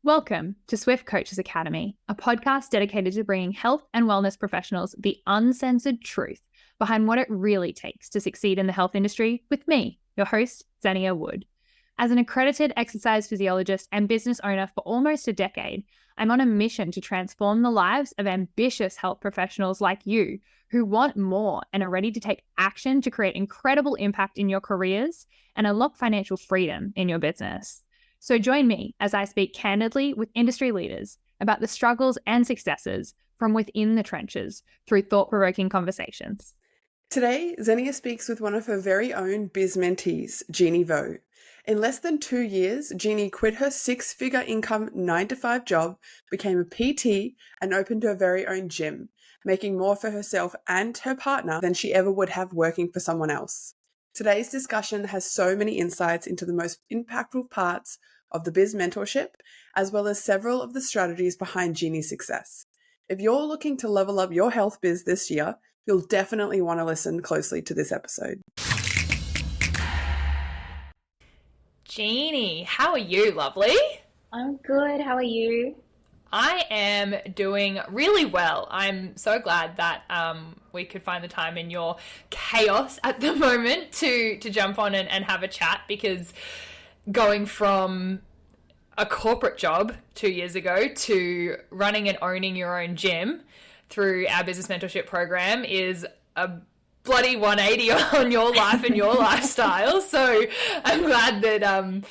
Welcome to Swift Coaches Academy, a podcast dedicated to bringing health and wellness professionals the uncensored truth behind what it really takes to succeed in the health industry with me, your host, Zenia Wood. As an accredited exercise physiologist and business owner for almost a decade, I'm on a mission to transform the lives of ambitious health professionals like you who want more and are ready to take action to create incredible impact in your careers and unlock financial freedom in your business. So join me as I speak candidly with industry leaders about the struggles and successes from within the trenches through thought-provoking conversations. Today, Zenia speaks with one of her very own biz mentees, Jeannie Vo. In less than 2 years, Jeannie quit her 6-figure income 9-to-5 job, became a PT, and opened her very own gym, making more for herself and her partner than she ever would have working for someone else. Today's discussion has so many insights into the most impactful parts of the biz mentorship, as well as several of the strategies behind Jeannie's success. If you're looking to level up your health biz this year, you'll definitely want to listen closely to this episode. Jeannie, how are you, lovely? I'm good. How are you? I am doing really well. I'm so glad that we could find the time in your chaos at the moment to jump on and have a chat, because going from a corporate job 2 years ago to running and owning your own gym through our business mentorship program is a bloody 180 on your life and your lifestyle. So I'm glad that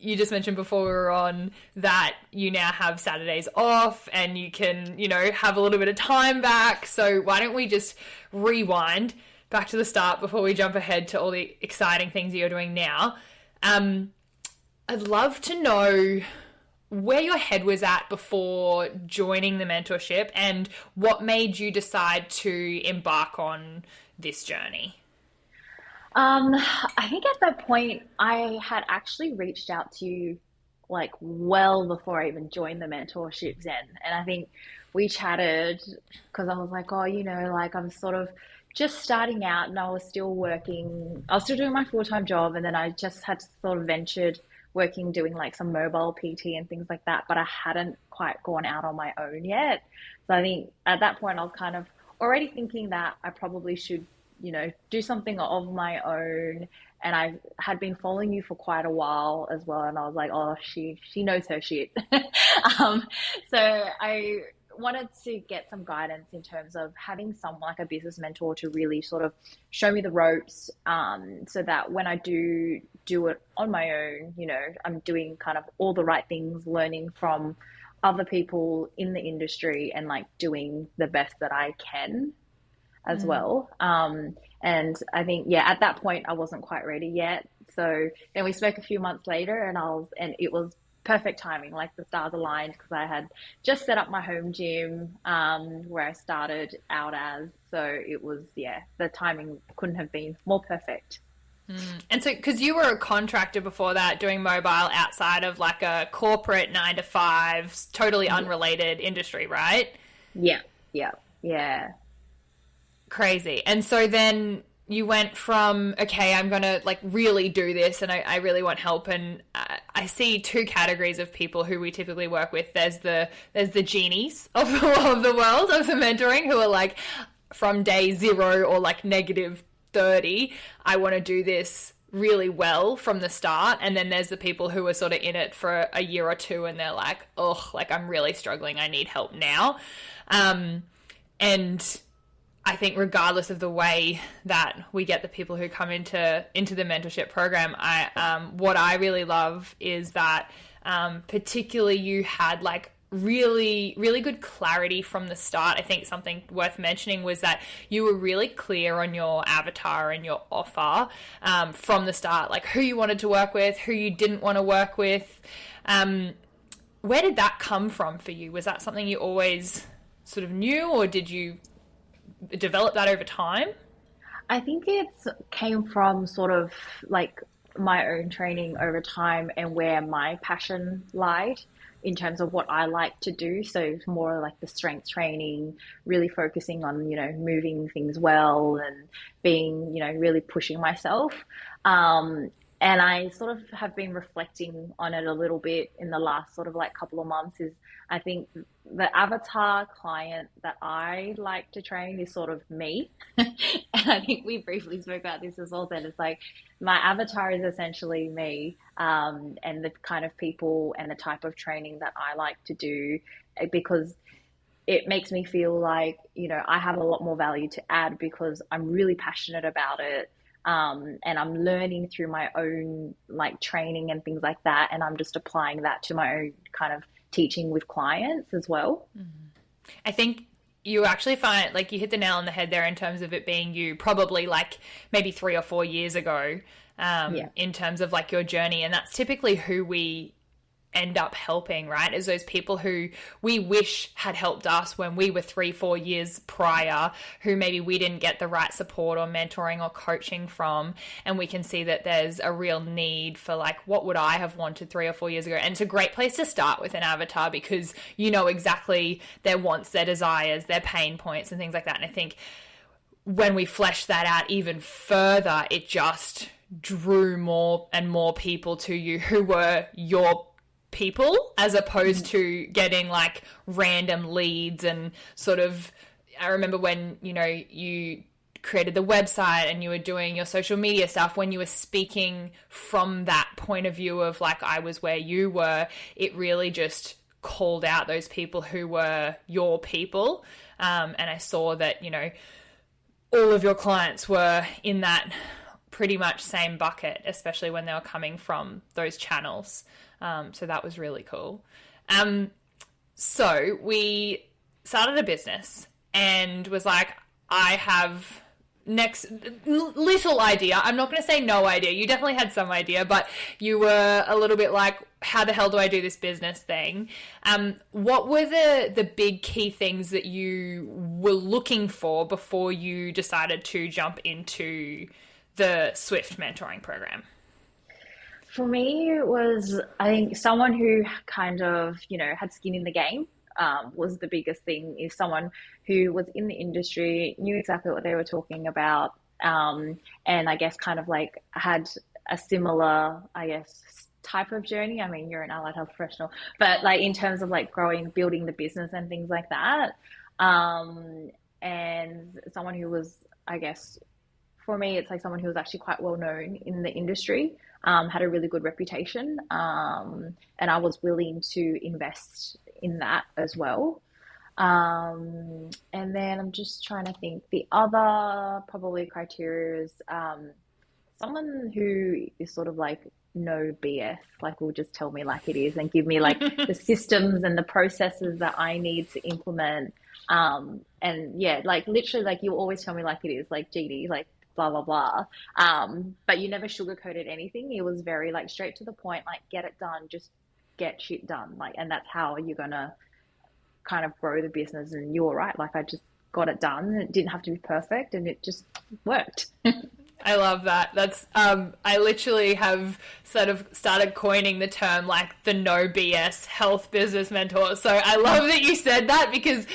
you just mentioned before we were on that you now have Saturdays off and you can, have a little bit of time back. So why don't we just rewind back to the start before we jump ahead to all the exciting things that you're doing now. I'd love to know where your head was at before joining the mentorship and what made you decide to embark on this journey. I think at that point I had actually reached out to you well before I even joined the mentorship, Zen. And I think we chatted because I was like, I'm sort of just starting out and I was still working. I was still doing my full-time job, and then I just had sort of ventured working, doing some mobile PT and things like that, but I hadn't quite gone out on my own yet. So I think at that point I was kind of already thinking that I probably should do something of my own. And I had been following you for quite a while as well. And I was like, oh, she knows her shit. So I wanted to get some guidance in terms of having someone like a business mentor to really sort of show me the ropes, so that when I do it on my own, I'm doing kind of all the right things, learning from other people in the industry and doing the best that I can as well. And I think, at that point I wasn't quite ready yet. So then we spoke a few months later and it was perfect timing, the stars aligned, because I had just set up my home gym, where I started out as. So it was, the timing couldn't have been more perfect. And so, because you were a contractor before that, doing mobile outside of a corporate 9-to-5, totally unrelated industry, right? Yeah. Crazy. And so then you went from, okay, I'm going to really do this and I really want help. And I see two categories of people who we typically work with. There's the genies of the world of the mentoring, who are from day 0 or negative 30, I want to do this really well from the start. And then there's the people who are sort of in it for a year or two and they're I'm really struggling, I need help now. And I think regardless of the way that we get the people who come into the mentorship program, what I really love is that particularly you had really, really good clarity from the start. I think something worth mentioning was that you were really clear on your avatar and your offer from the start, who you wanted to work with, who you didn't want to work with. Where did that come from for you? Was that something you always sort of knew, or did you develop that over time? I think it came from sort of my own training over time and where my passion lied in terms of what I like to do. So more the strength training, really focusing on, moving things well and being, really pushing myself. And I sort of have been reflecting on it a little bit in the last sort of like couple of months. Is I think the avatar client that I like to train is sort of me. And I think we briefly spoke about this as well, that it's like my avatar is essentially me, and the kind of people and the type of training that I like to do, because it makes me feel like, I have a lot more value to add because I'm really passionate about it. And I'm learning through my own like training and things like that. And I'm just applying that to my own kind of teaching with clients as well. I think you actually find, like, you hit the nail on the head there in terms of it being you probably like maybe 3 or 4 years ago, in terms of like your journey. And that's typically who we end up helping, right? Is those people who we wish had helped us when we were 3-4 years prior, who maybe we didn't get the right support or mentoring or coaching from. And we can see that there's a real need for like, what would I have wanted 3 or 4 years ago? And it's a great place to start with an avatar, because you know exactly their wants, their desires, their pain points and things like that. And I think when we flesh that out even further, it just drew more and more people to you who were your people, as opposed to getting like random leads. And sort of, I remember when, you created the website and you were doing your social media stuff, when you were speaking from that point of view of like, I was where you were, it really just called out those people who were your people. And I saw that, all of your clients were in that pretty much same bucket, especially when they were coming from those channels. So that was really cool. So we started a business and was like, I have little idea. I'm not going to say no idea. You definitely had some idea, but you were a little bit like, how the hell do I do this business thing? What were the big key things that you were looking for before you decided to jump into the Swift mentoring program? For me, it was, I think, someone who kind of, had skin in the game, was the biggest thing. Is someone who was in the industry, knew exactly what they were talking about, and I guess kind of like had a similar, type of journey. I mean, you're an allied health professional, but like in terms of like building the business and things like that, and someone who was, I guess, for me, it's like someone who was actually quite well known in the industry, had a really good reputation, and I was willing to invest in that as well. And then I'm just trying to think. The other probably criteria is someone who is sort of like no BS, like will just tell me like it is and give me like the systems and the processes that I need to implement. And yeah, like literally, like you always tell me like it is, like Jeannie, like blah, blah, blah. But you never sugarcoated anything. It was very like straight to the point, like get it done, just get shit done. Like, and that's how you're going to kind of grow the business. And you were right. Like I just got it done. It didn't have to be perfect and it just worked. I love that. That's, I literally have sort of started coining the term like the no BS health business mentor. So I love that you said that, because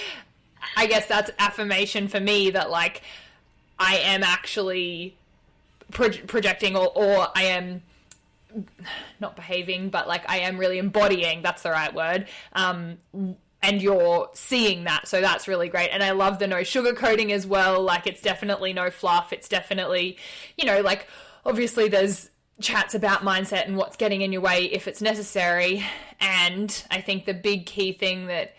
I guess that's affirmation for me that like, I am actually projecting or I am not behaving, but like I am really embodying, that's the right word. And you're seeing that. So that's really great. And I love the no sugarcoating as well. Like it's definitely no fluff. It's definitely, like obviously there's chats about mindset and what's getting in your way if it's necessary. And I think the big key thing that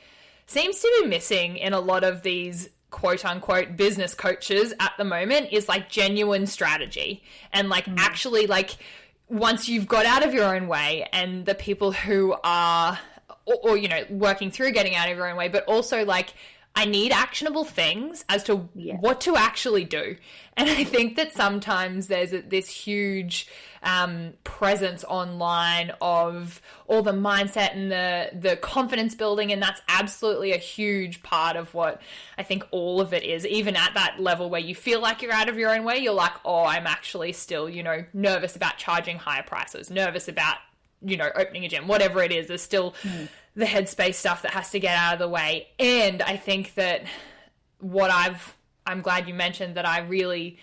seems to be missing in a lot of these quote unquote business coaches at the moment is like genuine strategy and like actually like once you've got out of your own way and the people who are or working through getting out of your own way, but also like I need actionable things as to what to actually do. And I think that sometimes there's this huge presence online of all the mindset and the confidence building, and that's absolutely a huge part of what I think all of it is. Even at that level where you feel like you're out of your own way, you're like, oh, I'm actually still, nervous about charging higher prices, nervous about, opening a gym, whatever it is. There's still the headspace stuff that has to get out of the way. And I think that I'm glad you mentioned that I really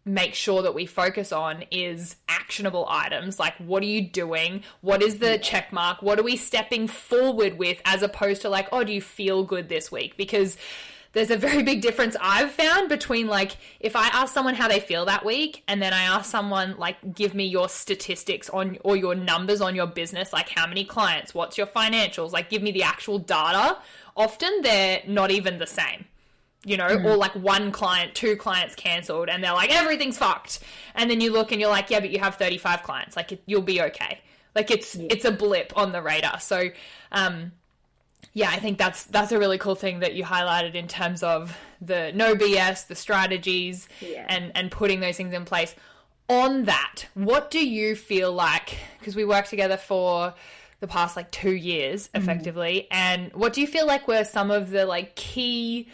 make sure that we focus on is actionable items. Like, what are you doing? What is the check mark? What are we stepping forward with, as opposed to like, oh, do you feel good this week? Because there's a very big difference I've found between, like, if I ask someone how they feel that week, and then I ask someone, like, give me your statistics on, or your numbers on your business, like how many clients, what's your financials, like give me the actual data. Often they're not even the same. Or like one client, two clients cancelled, and they're like, everything's fucked. And then you look and you're like, yeah, but you have 35 clients. Like, you'll be okay. Like, it's a blip on the radar. So, I think that's a really cool thing that you highlighted in terms of the no BS, the strategies, and putting those things in place. On that, what do you feel like, because we worked together for the past like 2 years effectively, and what do you feel like were some of the like key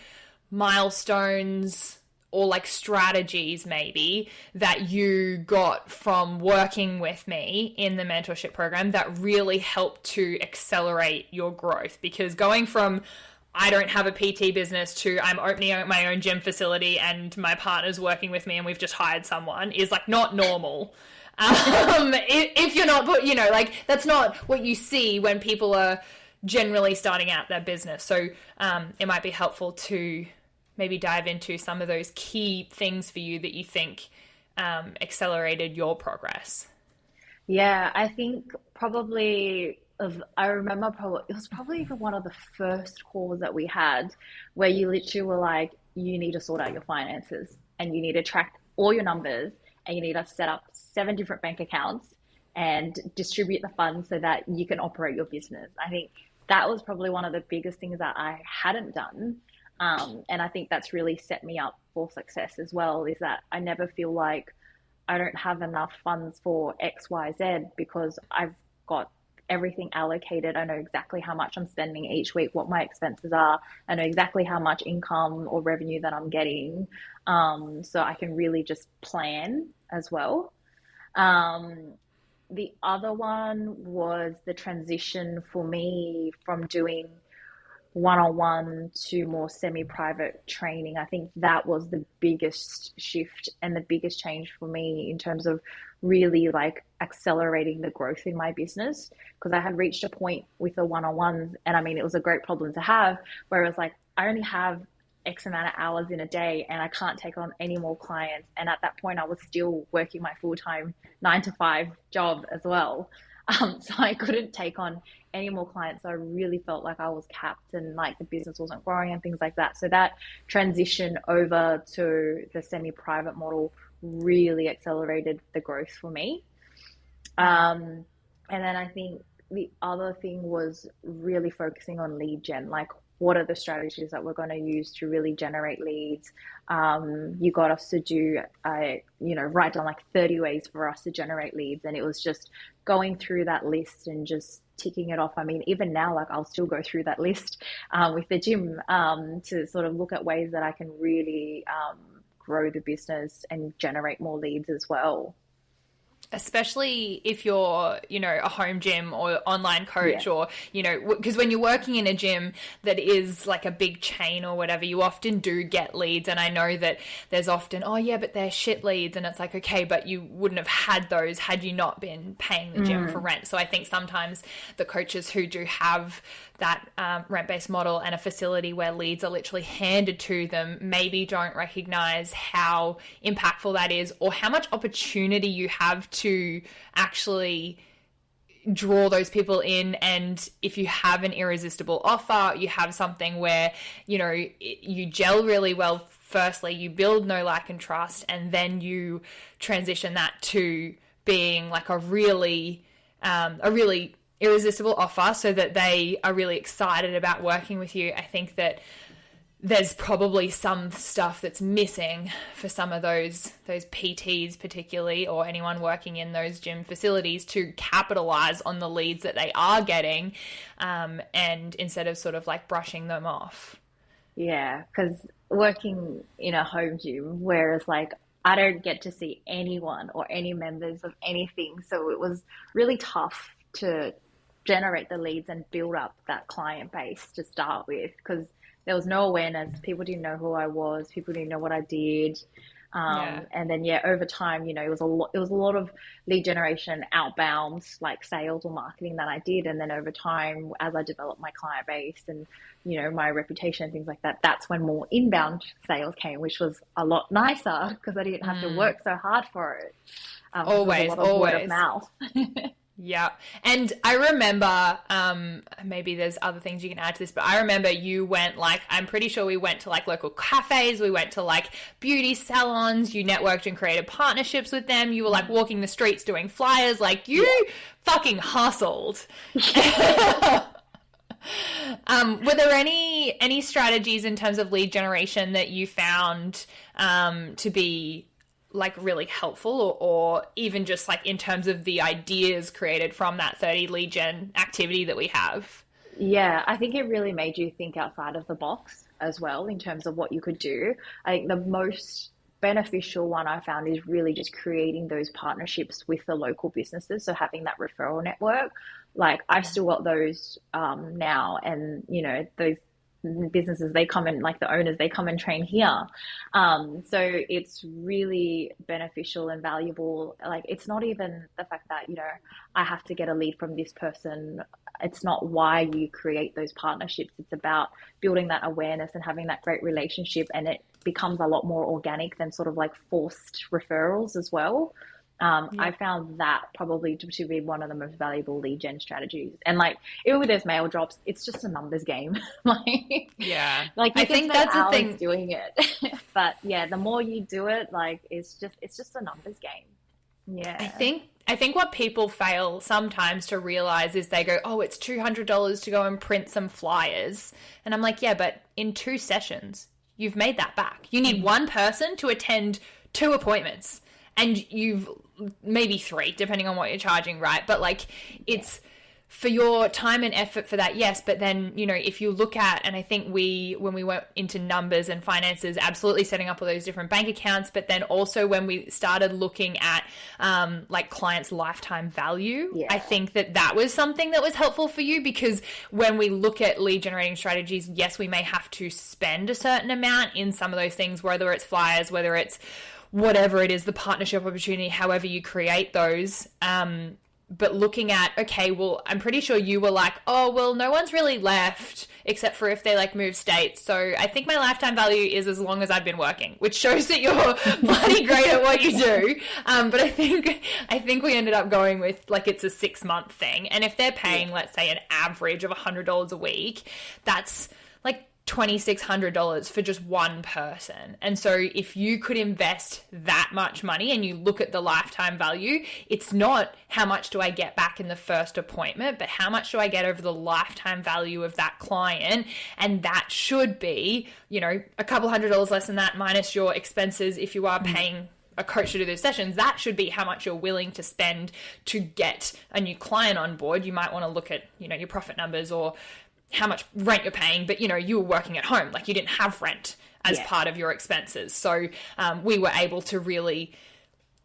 milestones or like strategies maybe that you got from working with me in the mentorship program that really helped to accelerate your growth? Because going from I don't have a PT business to I'm opening my own gym facility and my partner's working with me and we've just hired someone is like not normal. If you're not, like that's not what you see when people are generally starting out their business. So it might be helpful to maybe dive into some of those key things for you that you think accelerated your progress. Yeah, I think I remember it was probably one of the first calls that we had where you literally were like, you need to sort out your finances and you need to track all your numbers and you need to set up 7 different bank accounts and distribute the funds so that you can operate your business. I think that was probably one of the biggest things that I hadn't done. And I think that's really set me up for success as well, is that I never feel like I don't have enough funds for X, Y, Z, because I've got everything allocated. I know exactly how much I'm spending each week, what my expenses are. I know exactly how much income or revenue that I'm getting. So I can really just plan as well. The other one was the transition for me from doing one-on-one to more semi-private training. I think that was the biggest shift and the biggest change for me in terms of really like accelerating the growth in my business, because I had reached a point with the one-on-ones, and I mean, it was a great problem to have, where it was like, I only have X amount of hours in a day and I can't take on any more clients. And at that point I was still working my full-time 9-to-5 job as well. So I couldn't take on any more clients. So I really felt like I was capped and like the business wasn't growing and things like that. So that transition over to the semi-private model really accelerated the growth for me. And then I think the other thing was really focusing on lead gen, like what are the strategies that we're going to use to really generate leads. You got us to do, write down like 30 ways for us to generate leads. And it was just going through that list and just ticking it off. I mean, even now, like I'll still go through that list with the gym to sort of look at ways that I can really grow the business and generate more leads as well. Especially if you're, a home gym or online coach, or, because when you're working in a gym that is like a big chain or whatever, you often do get leads. And I know that there's often, oh yeah, but they're shit leads. And it's like, okay, but you wouldn't have had those had you not been paying the gym for rent. So I think sometimes the coaches who do have that rent-based model and a facility where leads are literally handed to them maybe don't recognize how impactful that is, or how much opportunity you have to actually draw those people in. And if you have an irresistible offer, you have something where, you gel really well. Firstly, you build know, like, and trust, and then you transition that to being like a really irresistible offer so that they are really excited about working with you. I think that there's probably some stuff that's missing for some of those PTs particularly, or anyone working in those gym facilities, to capitalize on the leads that they are getting, and instead of sort of like brushing them off. Yeah, because working in a home gym, whereas like I don't get to see anyone or any members of anything, so it was really tough to generate the leads and build up that client base to start with, because there was no awareness. People didn't know who I was. People didn't know what I did. Yeah. And then yeah, over time, you know, it was a lot of lead generation, outbound, like sales or marketing that I did. And then over time, as I developed my client base and, you know, my reputation and things like that, that's when more inbound sales came, which was a lot nicer because I didn't have to work so hard for it. 'Cause it was a Always, lot of word of always. mouth. Yeah. And I remember, maybe there's other things you can add to this, but I remember you went like, I'm pretty sure we went to like local cafes, we went to like beauty salons, you networked and created partnerships with them, you were like walking the streets doing flyers, like you fucking hustled. Were there any strategies in terms of lead generation that you found to be like really helpful, or even just like in terms of the ideas created from that 30 lead gen activity that we have? Yeah, I think it really made you think outside of the box as well in terms of what you could do. I think the most beneficial one I found is really just creating those partnerships with the local businesses. So having that referral network, like I've still got those now, and you know, those businesses, they come and like the owners, they come and train here. So it's really beneficial and valuable. Like it's not even the fact that, you know, I have to get a lead from this person. It's not why you create those partnerships. It's about building that awareness and having that great relationship, and it becomes a lot more organic than sort of like forced referrals as well. I found that probably to be one of the most valuable lead gen strategies. And like even with those mail drops, it's just a numbers game. like Yeah. like I you can think spend that's the hours thing. doing it, but yeah, the more you do it, like it's just a numbers game. Yeah. I think what people fail sometimes to realize is they go, oh, it's $200 to go and print some flyers. And I'm like, yeah, but in 2 sessions, you've made that back. You need one person to attend 2 appointments, and you've maybe 3, depending on what you're charging, right? But like it's for your time and effort for that, yes. But then, you know, if you look at, and I think when we went into numbers and finances, absolutely setting up all those different bank accounts, but then also when we started looking at like clients' lifetime value, I think that was something that was helpful for you, because when we look at lead generating strategies, yes, we may have to spend a certain amount in some of those things, whether it's flyers, whether it's whatever it is, the partnership opportunity, however you create those. But looking at, okay, well, I'm pretty sure you were like, oh, well, no one's really left except for if they like move states. So I think my lifetime value is as long as I've been working, which shows that you're bloody great at what you do. But I think we ended up going with like it's a 6-month thing. And if they're paying, let's say, an average of $100 a week, that's like $2,600 for just one person. And so if you could invest that much money and you look at the lifetime value, it's not how much do I get back in the first appointment, but how much do I get over the lifetime value of that client. And that should be, you know, a couple $100 less than that, minus your expenses if you are paying a coach to do those sessions. That should be how much you're willing to spend to get a new client on board. You might want to look at, you know, your profit numbers or how much rent you're paying, but you know, you were working at home, like you didn't have rent as part of your expenses. So we were able to really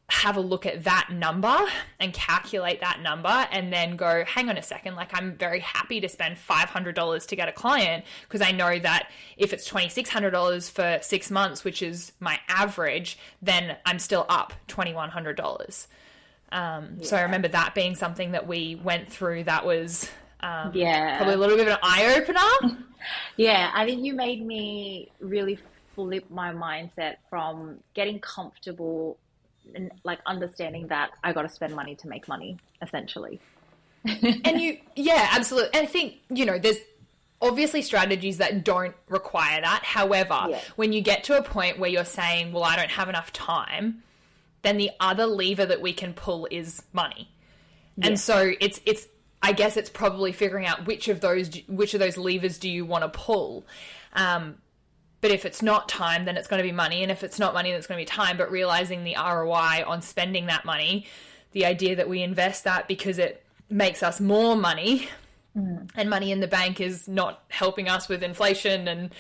have a look at that number and calculate that number and then go, hang on a second, like I'm very happy to spend $500 to get a client, because I know that if it's $2,600 for 6 months, which is my average, then I'm still up $2,100. So I remember that being something that we went through that was probably a little bit of an eye-opener. Yeah, I think you made me really flip my mindset from getting comfortable and like understanding that I got to spend money to make money, essentially. And absolutely. And I think, you know, there's obviously strategies that don't require that. However, when you get to a point where you're saying, well, I don't have enough time, then the other lever that we can pull is money. And so it's I guess it's probably figuring out which of those levers do you want to pull. But if it's not time, then it's going to be money. And if it's not money, then it's going to be time. But realizing the ROI on spending that money, the idea that we invest that because it makes us more money, and money in the bank is not helping us with inflation and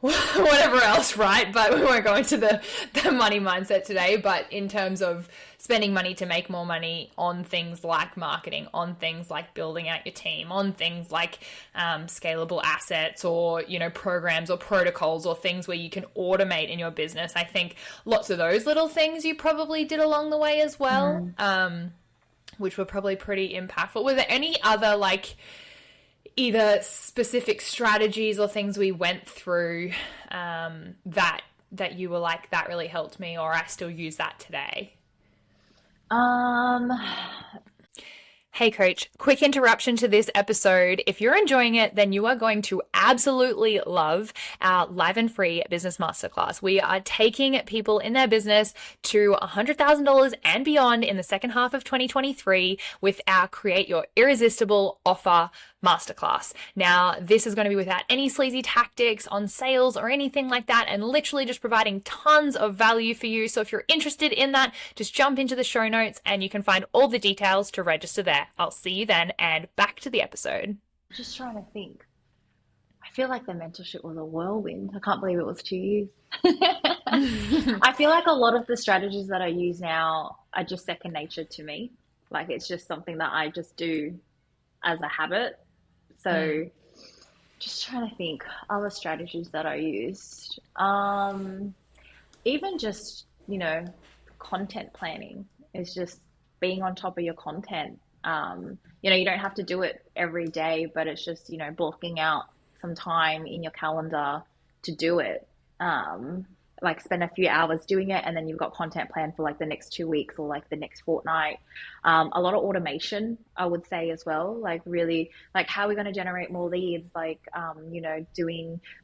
whatever else, right? But we won't go into the money mindset today. But in terms of spending money to make more money on things like marketing, on things like building out your team, on things like scalable assets, or, you know, programs or protocols, or things where you can automate in your business. I think lots of those little things you probably did along the way as well, which were probably pretty impactful. Were there any other, like, either specific strategies or things we went through that you were like, that really helped me, or I still use that today? Hey coach, quick interruption to this episode. If you're enjoying it, then you are going to absolutely love our live and free business masterclass. We are taking people in their business to $100,000 and beyond in the second half of 2023 with our Create Your Irresistible Offer masterclass. Now, this is going to be without any sleazy tactics on sales or anything like that, and literally just providing tons of value for you. So if you're interested in that, just jump into the show notes and you can find all the details to register there. I'll see you then, and back to the episode. Just trying to think. I feel like the mentorship was a whirlwind. I can't believe it was 2 years. I feel like a lot of the strategies that I use now are just second nature to me. Like, it's just something that I just do as a habit. So just trying to think other strategies that I used. Even just, you know, content planning is just being on top of your content. You know, you don't have to do it every day, but it's just, you know, blocking out some time in your calendar to do it. Like, spend a few hours doing it, and then you've got content planned for like the next 2 weeks or like the next fortnight. A lot of automation, I would say, as well. Like, really, like, how are we going to generate more leads? Like, you know,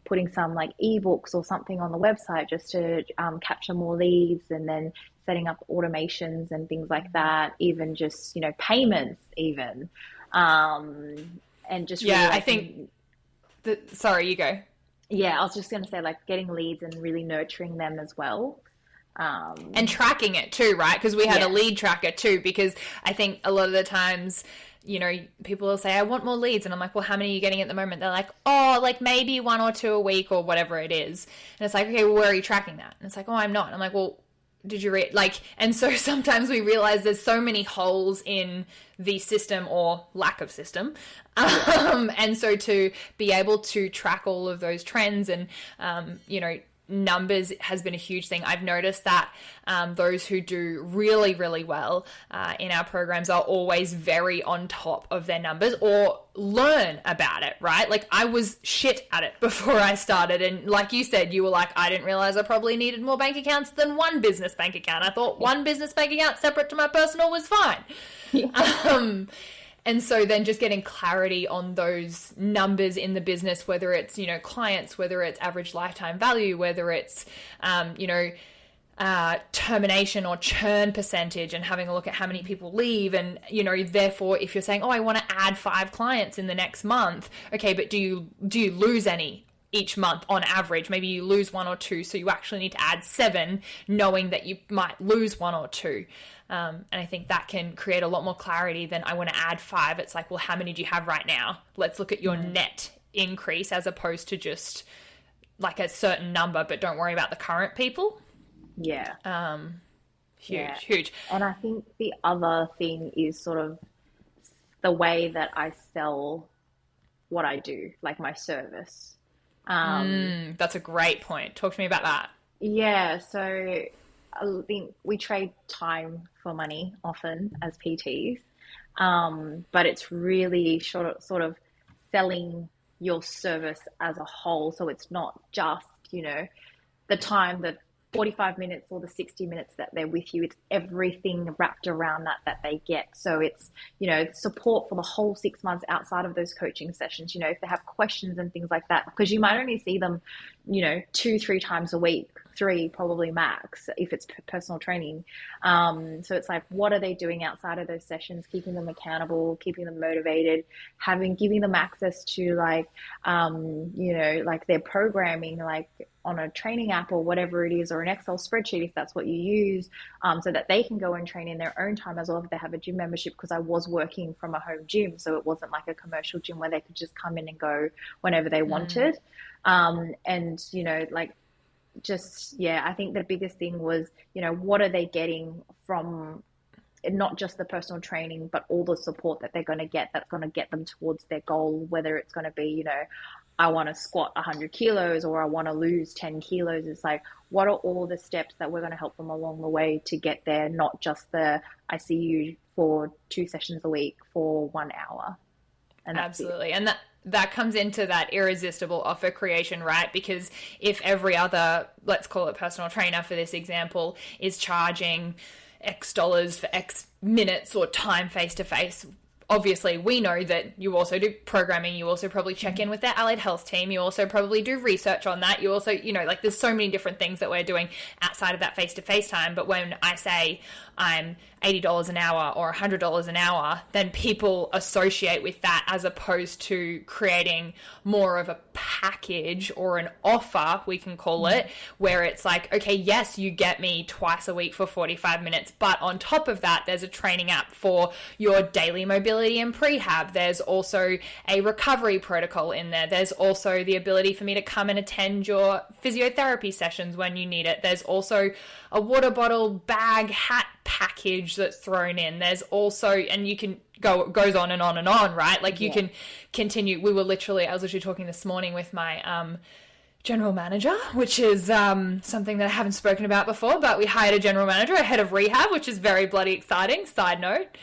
putting some like ebooks or something on the website just to capture more leads, and then setting up automations and things like that. Even just, you know, payments, even, and just really, I think. Sorry, you go. Yeah, I was just going to say, like, getting leads and really nurturing them as well. And tracking it too, right? Because we had a lead tracker too, because I think a lot of the times, you know, people will say, I want more leads. And I'm like, well, how many are you getting at the moment? They're like, oh, like maybe 1 or 2 a week or whatever it is. And it's like, okay, well, where are you tracking that? And it's like, oh, I'm not. And I'm like, well, did you read, like, and so sometimes we realize there's so many holes in the system or lack of system. And so to be able to track all of those trends and, you know, numbers has been a huge thing. I've noticed that those who do really, really well in our programs are always very on top of their numbers or learn about it, right? Like, I was shit at it before I started. And like you said, you were like, I didn't realize I probably needed more bank accounts than one business bank account. I thought one business bank account separate to my personal was fine. Yeah. And so then just getting clarity on those numbers in the business, whether it's, you know, clients, whether it's average lifetime value, whether it's, you know, termination or churn percentage, and having a look at how many people leave. And, you know, therefore, if you're saying, oh, I want to add 5 clients in the next month. Okay, but do you lose any each month on average? Maybe you lose 1 or 2. So you actually need to add 7, knowing that you might lose 1 or 2. And I think that can create a lot more clarity than I want to add 5. It's like, well, how many do you have right now? Let's look at your net increase, as opposed to just like a certain number, but don't worry about the current people. Yeah. Huge. And I think the other thing is sort of the way that I sell what I do, like my service. That's a great point. Talk to me about that. Yeah. So I think we trade time for money often as PTs, but it's really sort of selling your service as a whole. So it's not just, you know, the time, the 45 minutes or the 60 minutes that they're with you. It's everything wrapped around that they get. So it's, you know, support for the whole 6 months outside of those coaching sessions, you know, if they have questions and things like that, because you might only see them, you know, 2-3 times a week 3 probably max if it's personal training. So it's like, what are they doing outside of those sessions, keeping them accountable, keeping them motivated, giving them access to like, like their programming, like on a training app or whatever it is, or an Excel spreadsheet if that's what you use, so that they can go and train in their own time as well if they have a gym membership, because I was working from a home gym, so it wasn't like a commercial gym where they could just come in and go whenever they wanted. And I think the biggest thing was, what are they getting from not just the personal training, but all the support that they're going to get that's going to get them towards their goal, whether it's going to be, I want to squat 100 kilos or I want to lose 10 kilos. It's like, what are all the steps that we're going to help them along the way to get there? Not just I see you for 2 sessions a week for 1 hour. And absolutely. And that comes into that irresistible offer creation, right? Because if every other, let's call it personal trainer for this example, is charging X dollars for X minutes or time face-to-face, obviously we know that you also do programming, you also probably check in with their allied health team, you also probably do research on that, you also, there's so many different things that we're doing outside of that face-to-face time. But when I say I'm $80 an hour or $100 an hour, then people associate with that, as opposed to creating more of a package or an offer, we can call it, where it's like, okay, yes, you get me twice a week for 45 minutes, but on top of that, there's a training app for your daily mobility and prehab. There's also a recovery protocol in there. There's also the ability for me to come and attend your physiotherapy sessions when you need it. There's also a water bottle, bag, hat package that's thrown in. There's also, and you can goes on and on and on, right? Like you can continue. I was literally talking this morning with my general manager, which is something that I haven't spoken about before, but we hired a general manager, a head of rehab, which is very bloody exciting. Side note,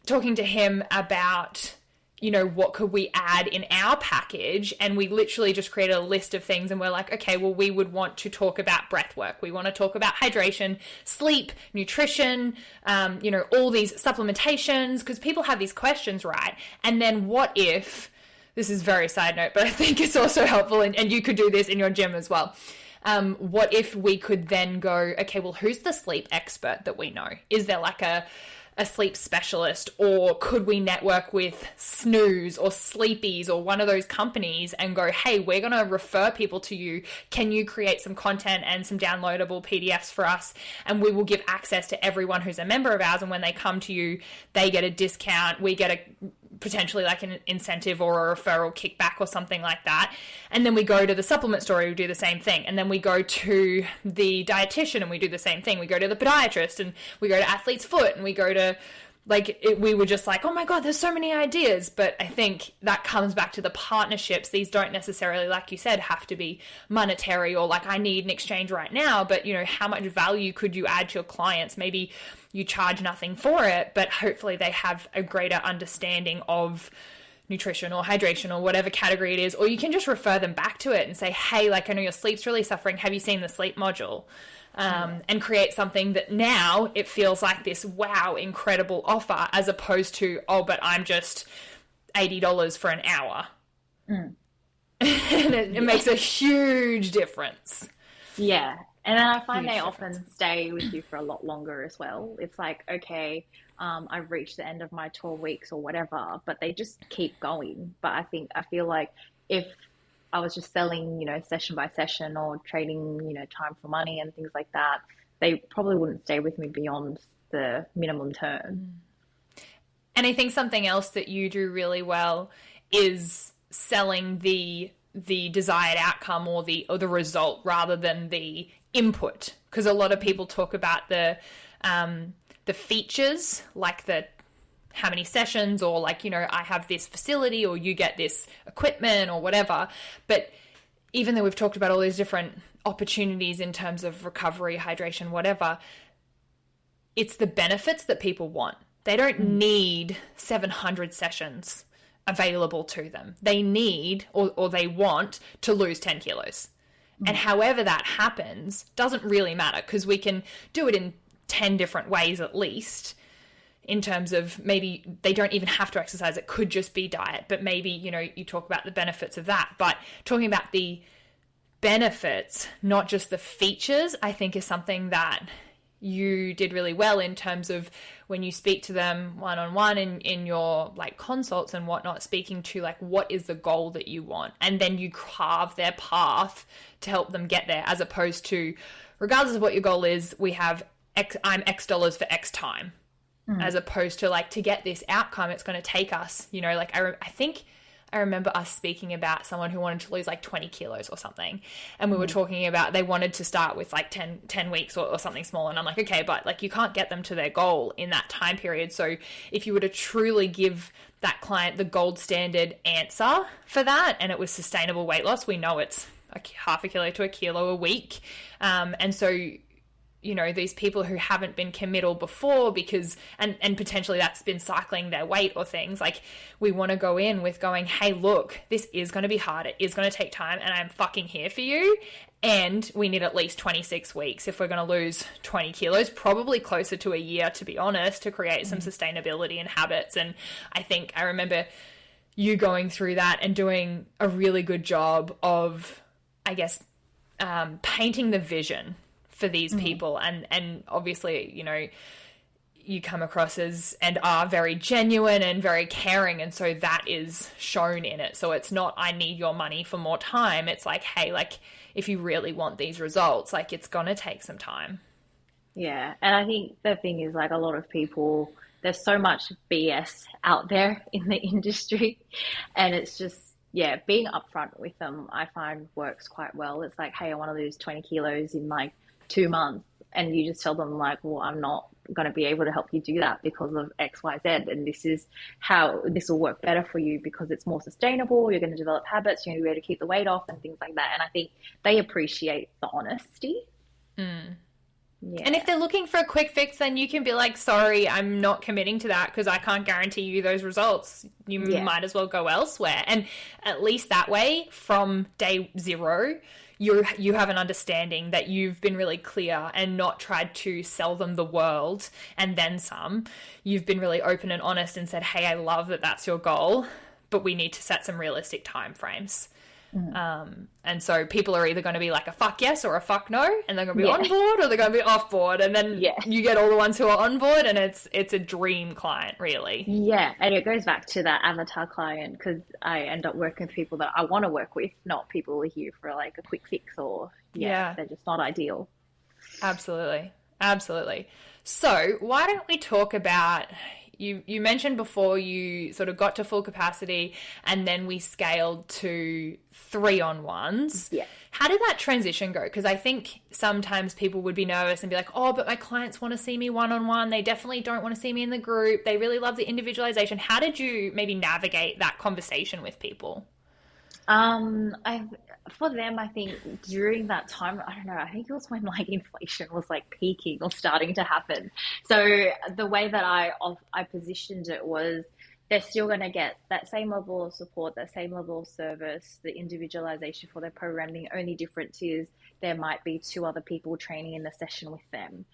talking to him about, what could we add in our package? And we literally just created a list of things, and we're like, okay, well, we would want to talk about breath work. We want to talk about hydration, sleep, nutrition, all these supplementations, because people have these questions, right? And then what if, this is very side note, but I think it's also helpful, and you could do this in your gym as well. What if we could then go, okay, well, who's the sleep expert that we know? Is there like a sleep specialist, or could we network with Snooze or Sleepies or one of those companies and go, hey, we're going to refer people to you. Can you create some content and some downloadable PDFs for us? And we will give access to everyone who's a member of ours. And when they come to you, they get a discount. We get potentially like an incentive or a referral kickback or something like that. And then we go to the supplement store, we do the same thing. And then we go to the dietitian and we do the same thing. We go to the podiatrist and we go to Athlete's Foot and we go to we were just like, oh my God, there's so many ideas. But I think that comes back to the partnerships. These don't necessarily, like you said, have to be monetary or like I need an exchange right now. But, how much value could you add to your clients? Maybe you charge nothing for it, but hopefully they have a greater understanding of nutrition or hydration or whatever category it is. Or you can just refer them back to it and say, hey, like I know your sleep's really suffering. Have you seen the sleep module? And create something that now it feels like this, wow, incredible offer, as opposed to, oh, but I'm just $80 for an hour. And it makes a huge difference. Yeah. And I find they often stay with you for a lot longer as well. It's like, okay, I've reached the end of my 12 weeks or whatever, but they just keep going. But I feel like if I was just selling, session by session or trading, time for money and things like that, they probably wouldn't stay with me beyond the minimum term. And I think something else that you do really well is selling the desired outcome or the result rather than the input. Because a lot of people talk about the features, like how many sessions or like, I have this facility or you get this equipment or whatever. But even though we've talked about all these different opportunities in terms of recovery, hydration, whatever, it's the benefits that people want. They don't need 700 sessions available to them. They need or they want to lose 10 kilos. And however that happens doesn't really matter, because we can do it in 10 different ways at least. In terms of maybe they don't even have to exercise. It could just be diet, but maybe, you talk about the benefits of that. But talking about the benefits, not just the features, I think is something that you did really well in terms of when you speak to them one-on-one in your like consults and whatnot, speaking to like what is the goal that you want, and then you carve their path to help them get there, as opposed to, regardless of what your goal is, we have I'm X dollars for X time, as opposed to like, to get this outcome, it's going to take us, you know, like I think I remember us speaking about someone who wanted to lose like 20 kilos or something. And we were talking about they wanted to start with like 10 weeks or something small. And I'm like, okay, but like you can't get them to their goal in that time period. So if you were to truly give that client the gold standard answer for that, and it was sustainable weight loss, we know it's like half a kilo to a kilo a week. And so, you know, these people who haven't been committal before because, and potentially that's been cycling their weight or things, like we want to go in with going, hey, look, this is going to be hard. It is going to take time, and I'm fucking here for you. And we need at least 26 weeks if we're going to lose 20 kilos, probably closer to a year, to be honest, to create some sustainability and habits. And I think I remember you going through that and doing a really good job of, I guess, painting the vision for these people, and obviously, you know, you come across as and are very genuine and very caring, and so that is shown in it. So it's not, I need your money for more time. It's like, hey, like if you really want these results, like it's gonna take some time. Yeah, and I think the thing is, like, a lot of people, there's so much BS out there in the industry, and it's just, yeah, being upfront with them, I find works quite well. It's like, hey, I want to lose 20 kilos in like 2 months, and you just tell them like, well, I'm not going to be able to help you do that because of XYZ, and this is how this will work better for you because it's more sustainable, you're going to develop habits, you're going to be able to keep the weight off and things like that. And I think they appreciate the honesty. Yeah. And if they're looking for a quick fix, then you can be like, sorry, I'm not committing to that because I can't guarantee you those results. You might as well go elsewhere. And at least that way, from day zero, you have an understanding that you've been really clear and not tried to sell them the world and then some. You've been really open and honest and said, hey, I love that that's your goal, but we need to set some realistic timeframes. And so people are either going to be like a fuck yes or a fuck no, and they're going to be on board or they're going to be off board, and then you get all the ones who are on board, and it's a dream client, really. Yeah, and it goes back to that avatar client, because I end up working with people that I want to work with, not people who are here for like a quick fix or they're just not ideal. Absolutely. So why don't we talk about, you mentioned before you sort of got to full capacity and then we scaled to 3-on-1s. Yeah. How did that transition go? Because I think sometimes people would be nervous and be like, oh, but my clients want to see me one-on-one. They definitely don't want to see me in the group. They really love the individualization. How did you maybe navigate that conversation with people? For them, I think during that time, I don't know, I think it was when like inflation was like peaking or starting to happen. So the way that I positioned it was, they're still going to get that same level of support, that same level of service, the individualization for their programming. The only difference is there might be 2 other people training in the session with them.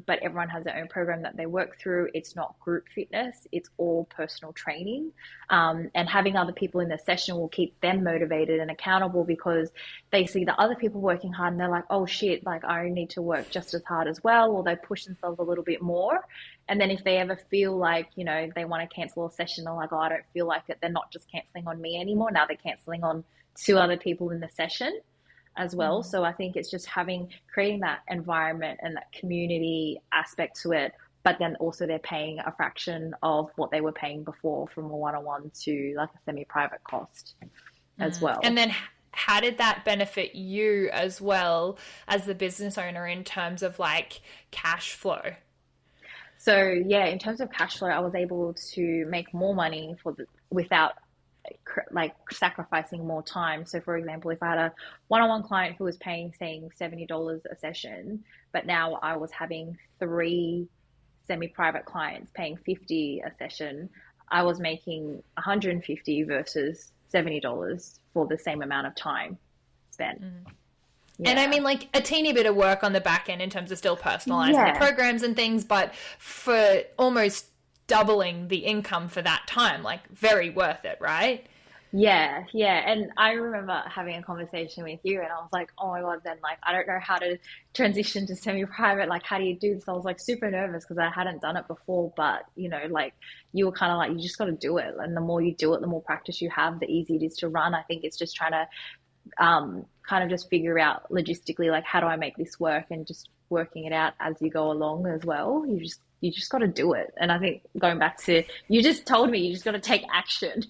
But everyone has their own program that they work through. It's not group fitness, it's all personal training. And having other people in the session will keep them motivated and accountable, because they see the other people working hard and they're like, oh shit, like I need to work just as hard as well, or they push themselves a little bit more. And then if they ever feel like, you know, they want to cancel a session, they're like, oh, I don't feel like it. They're not just canceling on me anymore. Now they're canceling on 2 other people in the session as well. So I think it's just creating that environment and that community aspect to it, but then also they're paying a fraction of what they were paying before from a one-on-one to like a semi-private cost as well. And then how did that benefit you as well as the business owner in terms of like cash flow? So yeah, in terms of cash flow, I was able to make more money without like sacrificing more time. So for example, if I had a one-on-one client who was paying, saying $70 a session, but now I was having 3 semi-private clients paying $50 a session, I was making $150 versus $70 for the same amount of time spent. Yeah. And I mean, like a teeny bit of work on the back end in terms of still personalizing the programs and things, but for almost doubling the income for that time, like very worth it, right? Yeah, yeah. And I remember having a conversation with you, and I was like, oh my God, then like, I don't know how to transition to semi-private. Like, how do you do this? I was like super nervous because I hadn't done it before, but like you were kind of like, you just got to do it. And the more you do it, the more practice you have, the easier it is to run. I think it's just trying to kind of just figure out logistically, like, how do I make this work, and just working it out as you go along as well. You just got to do it. And I think going back to, you just told me, you just got to take action.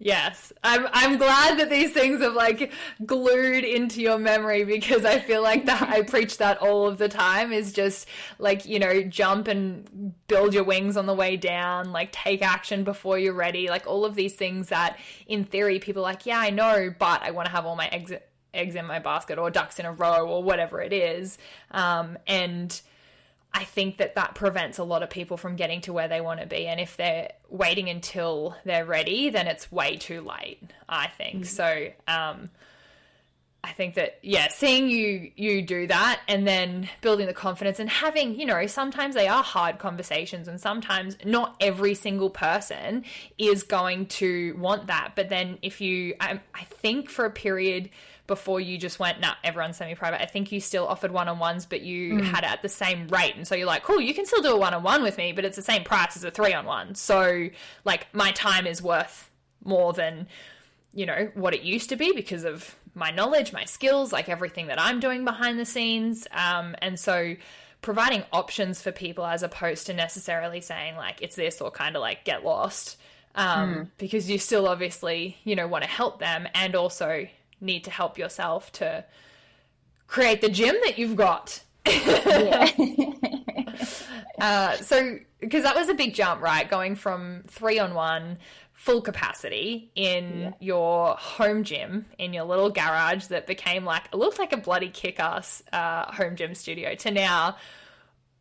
Yes, I'm glad that these things have like glued into your memory, because I feel like that I preach that all of the time, is just like, jump and build your wings on the way down, like take action before you're ready, like all of these things that in theory people are like, yeah, I know, but I want to have all my eggs in my basket, or ducks in a row, or whatever it is. And I think that prevents a lot of people from getting to where they want to be. And if they're waiting until they're ready, then it's way too late, I think. So I think that, yeah, seeing you do that, and then building the confidence, and having, sometimes they are hard conversations, and sometimes not every single person is going to want that. But then if I think for a period before you just went, nah, everyone's semi-private, I think you still offered one-on-ones, but you had it at the same rate. And so you're like, cool, you can still do a one-on-one with me, but it's the same price as a 3-on-1. So like my time is worth more than, what it used to be, because of my knowledge, my skills, like everything that I'm doing behind the scenes. And so providing options for people, as opposed to necessarily saying like, it's this, or kind of like get lost. Because you still obviously, want to help them, and also need to help yourself to create the gym that you've got. Yeah. So, because that was a big jump, right? Going from 3-on-1 full capacity in your home gym, in your little garage that became like, it looked like a bloody kick-ass home gym studio, to now,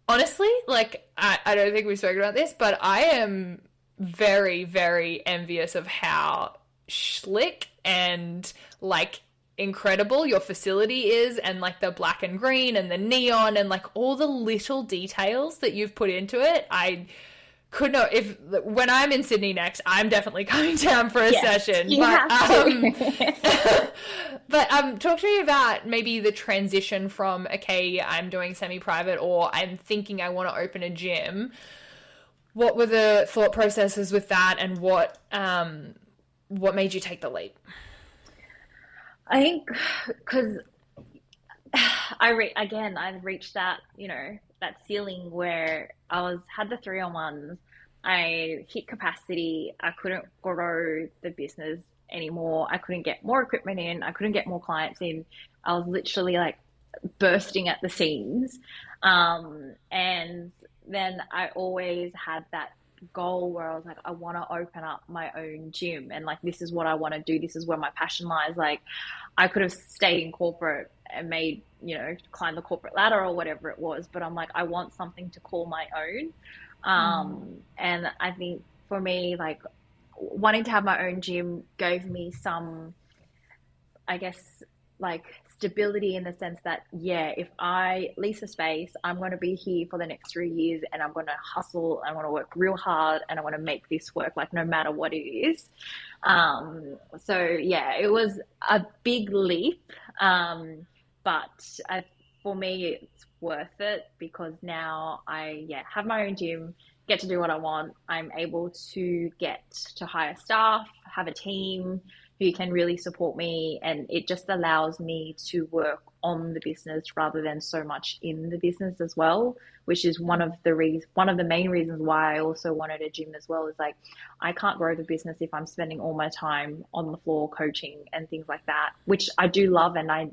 honestly, like, I don't think we've spoken about this, but I am very, very envious of how slick and like incredible your facility is, and like the black and green and the neon, and like all the little details that you've put into it. I could not, when I'm in Sydney next, I'm definitely coming down for a session. But talk to me about maybe the transition from, okay, I'm doing semi-private, or I'm thinking I want to open a gym. What were the thought processes with that, and what made you take the leap? I think because I reached that, that ceiling where had the 3-on-1s. I hit capacity. I couldn't grow the business anymore. I couldn't get more equipment in. I couldn't get more clients in. I was literally like bursting at the seams. And then I always had that goal where I was like, I want to open up my own gym, and like, this is what I want to do. This is where my passion lies. Like, I could have stayed in corporate and made, climb the corporate ladder or whatever it was, but I'm like, I want something to call my own. And I think for me, like, wanting to have my own gym gave me some, I guess, like stability, in the sense that, yeah, if I lease a space, I'm going to be here for the next 3 years, and I'm going to hustle, I want to work real hard, and I want to make this work, like no matter what it is. So yeah, it was a big leap. But for me, it's worth it, because now I have my own gym, get to do what I want. I'm able to get to hire staff, have a team who can really support me, and it just allows me to work on the business rather than so much in the business as well, which is one of the main reasons why I also wanted a gym as well. Is like, I can't grow the business if I'm spending all my time on the floor coaching and things like that, which I do love, and I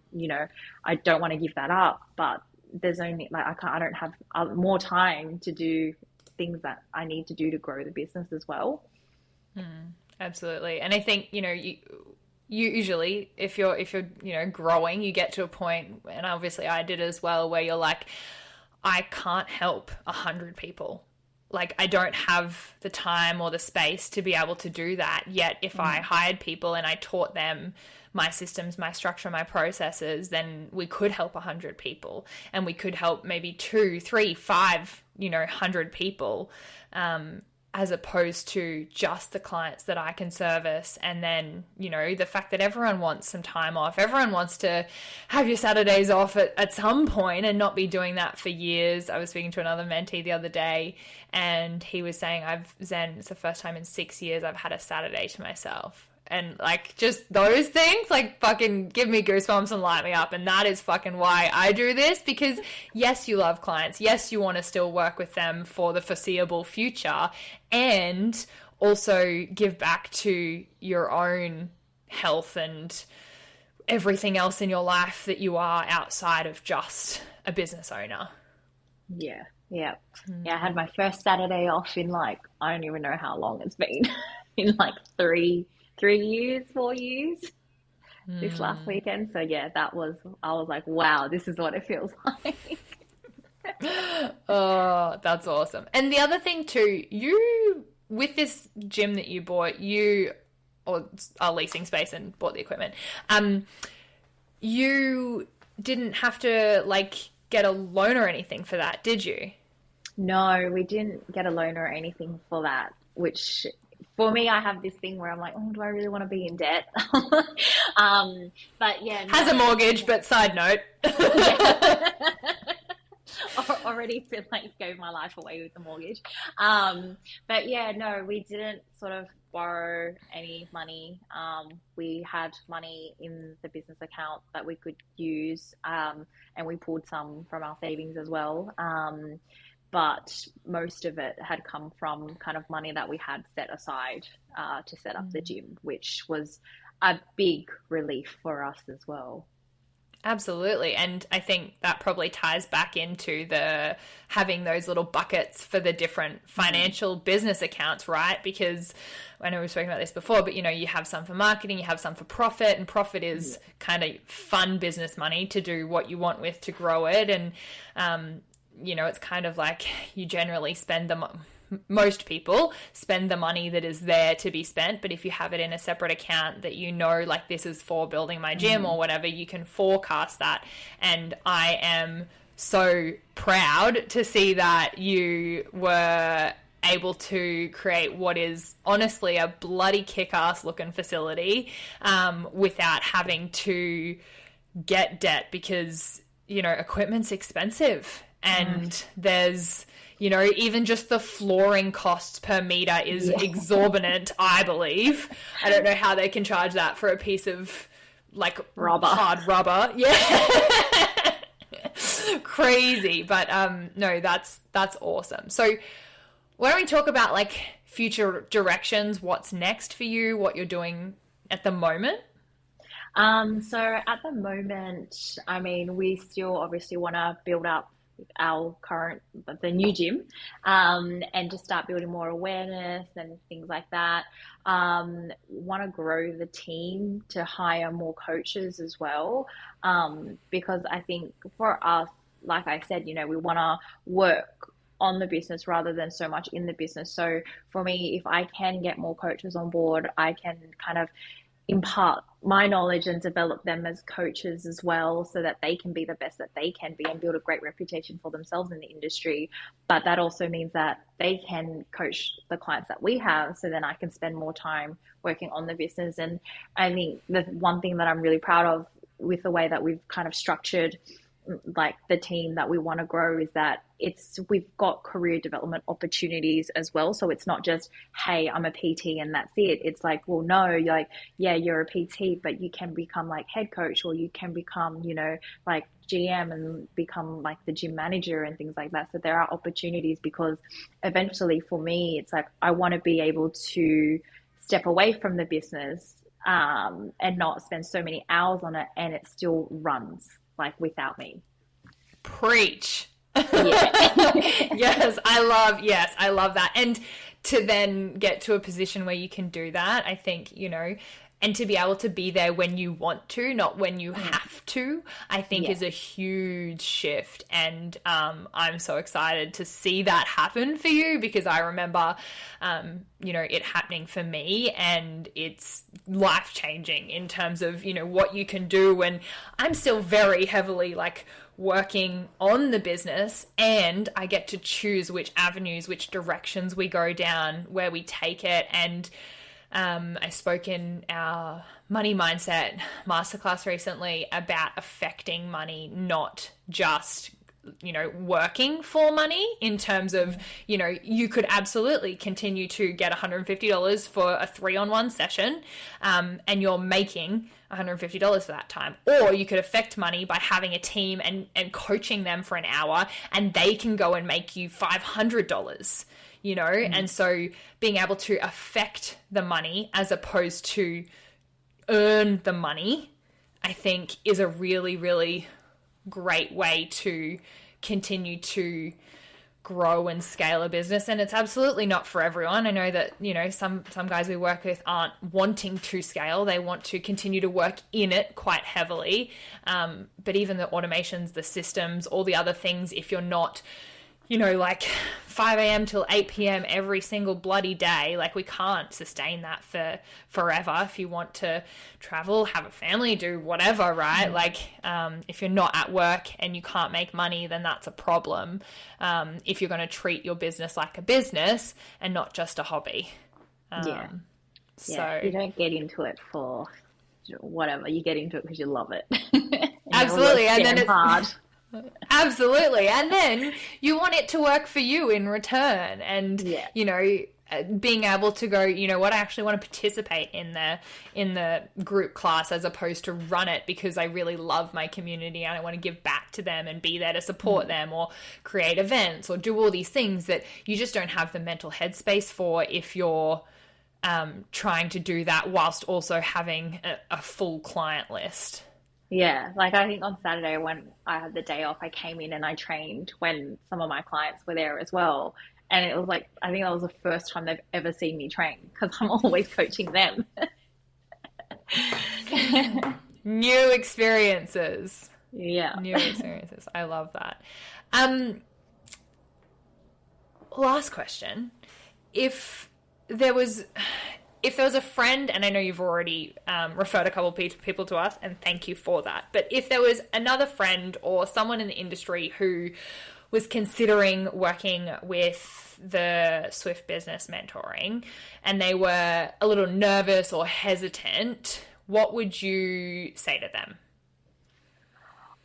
don't want to give that up, but there's only like, I don't have more time to do things that I need to do to grow the business as well. Absolutely. And I think, you usually, if you're growing, you get to a point, and obviously I did as well, where you're like, I can't help 100 people. Like, I don't have the time or the space to be able to do that. Yet if I hired people and I taught them my systems, my structure, my processes, then we could help 100 people, and we could help maybe 2, 3, 5, 100 people. as opposed to just the clients that I can service. And then, you know, the fact that everyone wants some time off, everyone wants to have your Saturdays off at some point and not be doing that for years. I was speaking to another mentee the other day, and he was saying, Zen, it's the first time in 6 years I've had a Saturday to myself. And like, just those things like fucking give me goosebumps and light me up. And that is fucking why I do this, because yes, you love clients. Yes, you want to still work with them for the foreseeable future, and also give back to your own health and everything else in your life that you are outside of just a business owner. Yeah. Yeah. Yeah. I had my first Saturday off in like, I don't even know how long it's been, in like 4 years this last weekend. So yeah, I was like, wow, this is what it feels like. Oh, that's awesome. And the other thing too, you, with this gym that you bought, you are leasing space and bought the equipment. You didn't have to like get a loan or anything for that, did you? No, we didn't get a loan or anything for that, which for me, I have this thing where I'm like, oh, do I really want to be in debt? But yeah. Has a mortgage, but side note. Already feel like gave my life away with the mortgage. But yeah, no, we didn't sort of borrow any money. We had money in the business account that we could use, and we pulled some from our savings as well. But most of it had come from kind of money that we had set aside to set up the gym, which was a big relief for us as well. Absolutely. And I think that probably ties back into the having those little buckets for the different financial business accounts, right? Because I know we've spoken about this before, but you know, you have some for marketing, you have some for profit, and profit is kind of fun business money to do what you want with, to grow it. And, you know, it's kind of like you generally most people spend the money that is there to be spent, but if you have it in a separate account that you know, like, this is for building my gym or whatever, you can forecast that. And I am so proud to see that you were able to create what is honestly a bloody kick-ass looking facility without having to get debt, because, you know, equipment's expensive. And there's, you know, even just the flooring costs per meter is exorbitant, I believe. I don't know how they can charge that for a piece of, like, hard rubber. Yeah. Crazy. But, no, that's awesome. So why don't we talk about, like, future directions, what's next for you, what you're doing at the moment? So at the moment, I mean, we still obviously want to build up the new gym, and just start building more awareness and things like that. Want to grow the team to hire more coaches as well, because I think for us, like I said, you know, we want to work on the business rather than so much in the business. So for me, if I can get more coaches on board, I can kind of impart my knowledge and develop them as coaches as well, so that they can be the best that they can be and build a great reputation for themselves in the industry. But that also means that they can coach the clients that we have, so then I can spend more time working on the business. And I think the one thing that I'm really proud of with the way that we've kind of structured like the team that we want to grow is that we've got career development opportunities as well. So it's not just, hey, I'm a PT and that's it. It's like, well, no, you're like, yeah, you're a PT, but you can become like head coach, or you can become, you know, like GM and become like the gym manager and things like that. So there are opportunities, because eventually for me, it's like, I want to be able to step away from the business and not spend so many hours on it, and it still runs like without me. Preach. Yeah. Yes, I love that. And to then get to a position where you can do that, I think, you know, and to be able to be there when you want to, not when you have to, I think is a huge shift. And I'm so excited to see that happen for you, because I remember, you know, it happening for me, and it's life-changing in terms of, you know, what you can do. And I'm still very heavily like working on the business, and I get to choose which avenues, which directions we go down, where we take it. And I spoke in our money mindset masterclass recently about affecting money, not just, you know, working for money, in terms of, you know, you could absolutely continue to get $150 for a 3-on-1 session, and you're making $150 for that time. Or you could affect money by having a team and coaching them for an hour, and they can go and make you $500. You know, and so being able to affect the money as opposed to earn the money, I think is a really, really great way to continue to grow and scale a business. And it's absolutely not for everyone. I know that, you know, some guys we work with aren't wanting to scale. They want to continue to work in it quite heavily. But even the automations, the systems, all the other things, if you're not, you know, like 5 a.m. till 8 p.m. every single bloody day, like we can't sustain that for forever. If you want to travel, have a family, do whatever, right? Like, if you're not at work and you can't make money, then that's a problem. If you're going to treat your business like a business and not just a hobby. So you don't get into it for whatever. You get into it because you love it. Absolutely. And then it's hard. Absolutely. And then you want it to work for you in return. And, you know, being able to go, you know what, I actually want to participate in the group class as opposed to run it because I really love my community and I want to give back to them and be there to support them, or create events or do all these things that you just don't have the mental headspace for if you're trying to do that whilst also having a full client list. Yeah, like I think on Saturday when I had the day off, I came in and I trained when some of my clients were there as well. And it was like, I think that was the first time they've ever seen me train because I'm always coaching them. New experiences. Yeah. New experiences. I love that. Last question. If there was a friend, and I know you've already referred a couple of people to us, and thank you for that, but if there was another friend or someone in the industry who was considering working with the Swift Business Mentoring and they were a little nervous or hesitant, what would you say to them?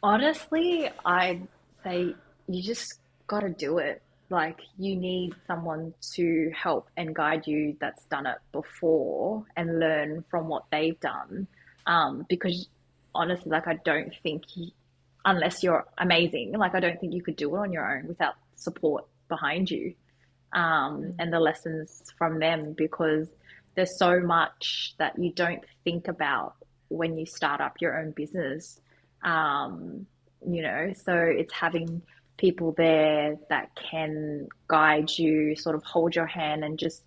Honestly, I'd say you just got to do it. Like, you need someone to help and guide you that's done it before and learn from what they've done. Because honestly, like, I don't think, unless you're amazing, like, I don't think you could do it on your own without support behind you, and the lessons from them, because there's so much that you don't think about when you start up your own business. You know, so it's having people there that can guide you, sort of hold your hand and just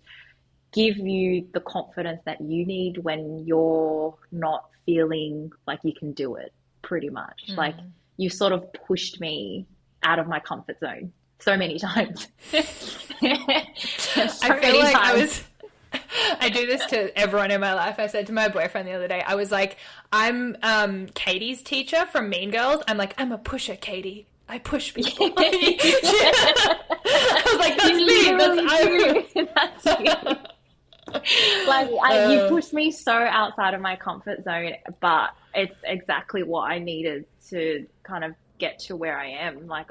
give you the confidence that you need when you're not feeling like you can do it, pretty much. Like, you sort of pushed me out of my comfort zone so many times. I feel like I do this to everyone in my life. I said to my boyfriend the other day, I was like, I'm Katie's teacher from Mean Girls. I'm like, I'm a pusher, Katie. I push people. I was like, that's me. That's me. Like, you pushed me so outside of my comfort zone, but it's exactly what I needed to kind of get to where I am. Like,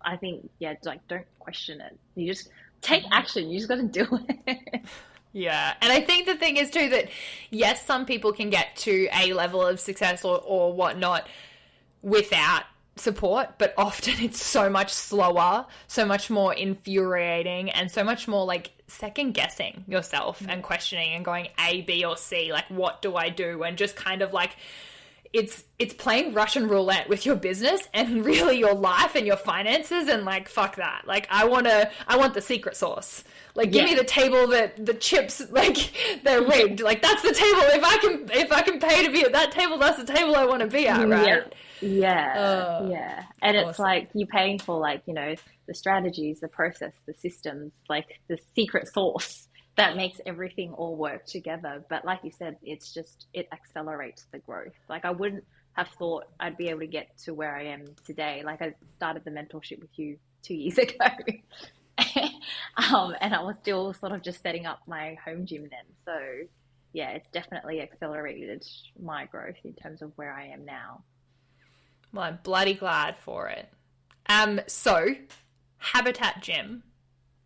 I think, like, don't question it. You just take action. You just got to do it. Yeah. And I think the thing is too that, yes, some people can get to a level of success or whatnot without support, but often it's so much slower, so much more infuriating, and so much more like second guessing yourself and questioning and going A, B, or C, like, what do I do? And just kind of like, it's playing Russian roulette with your business and really your life and your finances, and like, fuck that. Like, I want the secret sauce. Like, give me the table that the chips, like, they're rigged. Like, that's the table. If I can pay to be at that table, that's the table I want to be at, right? Yeah. And it's awesome. like you're paying for, like, you know, the strategies, the process, the systems, like the secret sauce that makes everything all work together. But like you said, it's just, it accelerates the growth. Like, I wouldn't have thought I'd be able to get to where I am today. Like, I started the mentorship with you 2 years ago. And I was still sort of just setting up my home gym then. So yeah, it's definitely accelerated my growth in terms of where I am now. Well, I'm bloody glad for it. So Habitat Gym,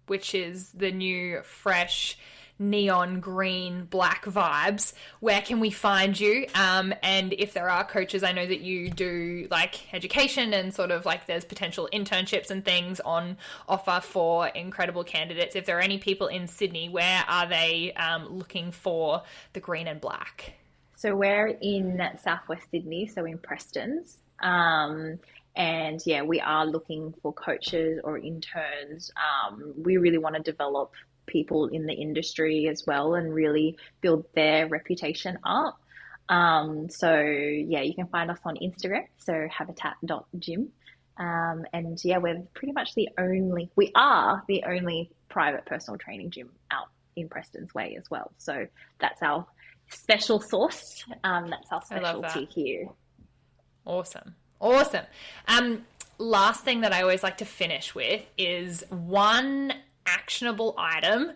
which is the new fresh neon green black vibes, where can we find you? And if there are coaches, I know that you do like education and sort of like there's potential internships and things on offer for incredible candidates. If there are any people in Sydney, where are they looking for the green and black? So we're in Southwest Sydney, so in Preston's. And yeah, we are looking for coaches or interns. We really want to develop people in the industry as well and really build their reputation up. So yeah, you can find us on Instagram, so habitat.gym. And yeah, we are the only private personal training gym out in Preston's Way as well. So that's our special sauce. That's our specialty here. Awesome. Last thing that I always like to finish with is one actionable item.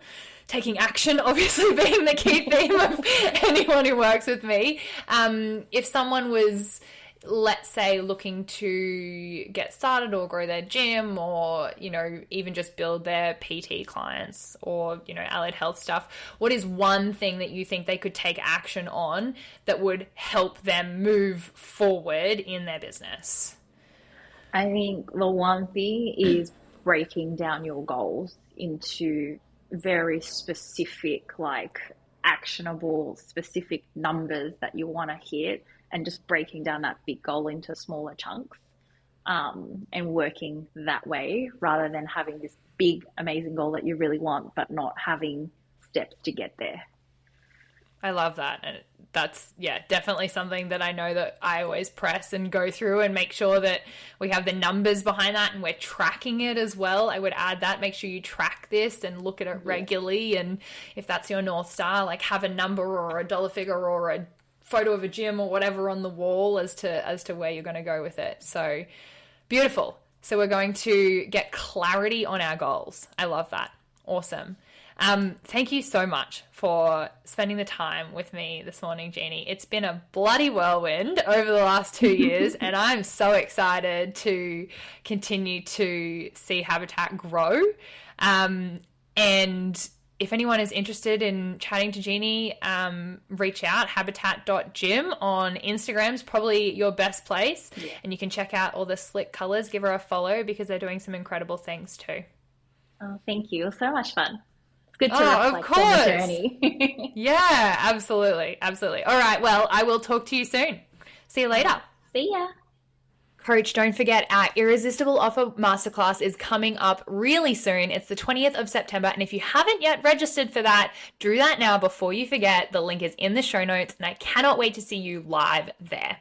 Taking action, obviously, being the key theme of anyone who works with me. If someone was, let's say, looking to get started or grow their gym, or, you know, even just build their PT clients or, you know, allied health stuff, what is one thing that you think they could take action on that would help them move forward in their business? I think the one thing is breaking down your goals into very specific, like actionable, specific numbers that you want to hit, and just breaking down that big goal into smaller chunks, and working that way rather than having this big, amazing goal that you really want, but not having steps to get there. I love that. And that's, yeah, definitely something that I know that I always press and go through and make sure that we have the numbers behind that and we're tracking it as well. I would add that, make sure you track this and look at it regularly. And if that's your North Star, like have a number or a dollar figure or a photo of a gym or whatever on the wall as to where you're going to go with it. So beautiful. So we're going to get clarity on our goals. I love that. Awesome. Thank you so much for spending the time with me this morning, Jeannie. It's been a bloody whirlwind over the last 2 years, and I'm so excited to continue to see Habitat grow. And if anyone is interested in chatting to Jeannie, reach out. Habitat.gym on Instagram's probably your best place. Yeah. And you can check out all the slick colors. Give her a follow because they're doing some incredible things too. Oh, thank you. It was so much fun. Good to reflect on the journey. Yeah, absolutely. All right, well, I will talk to you soon. See you later. See ya. Coach, don't forget our Irresistible Offer Masterclass is coming up really soon. It's the 20th of September, and if you haven't yet registered for that, do that now before you forget. The link is in the show notes, and I cannot wait to see you live there.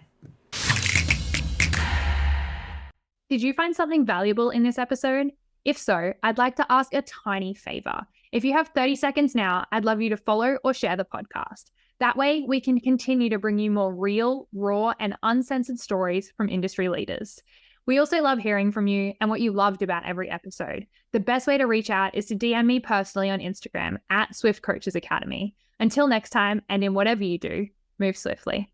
Did you find something valuable in this episode? If so, I'd like to ask a tiny favor. If you have 30 seconds now, I'd love you to follow or share the podcast. That way, we can continue to bring you more real, raw, and uncensored stories from industry leaders. We also love hearing from you and what you loved about every episode. The best way to reach out is to DM me personally on Instagram @SwiftCoachesAcademy. Until next time, and in whatever you do, move swiftly.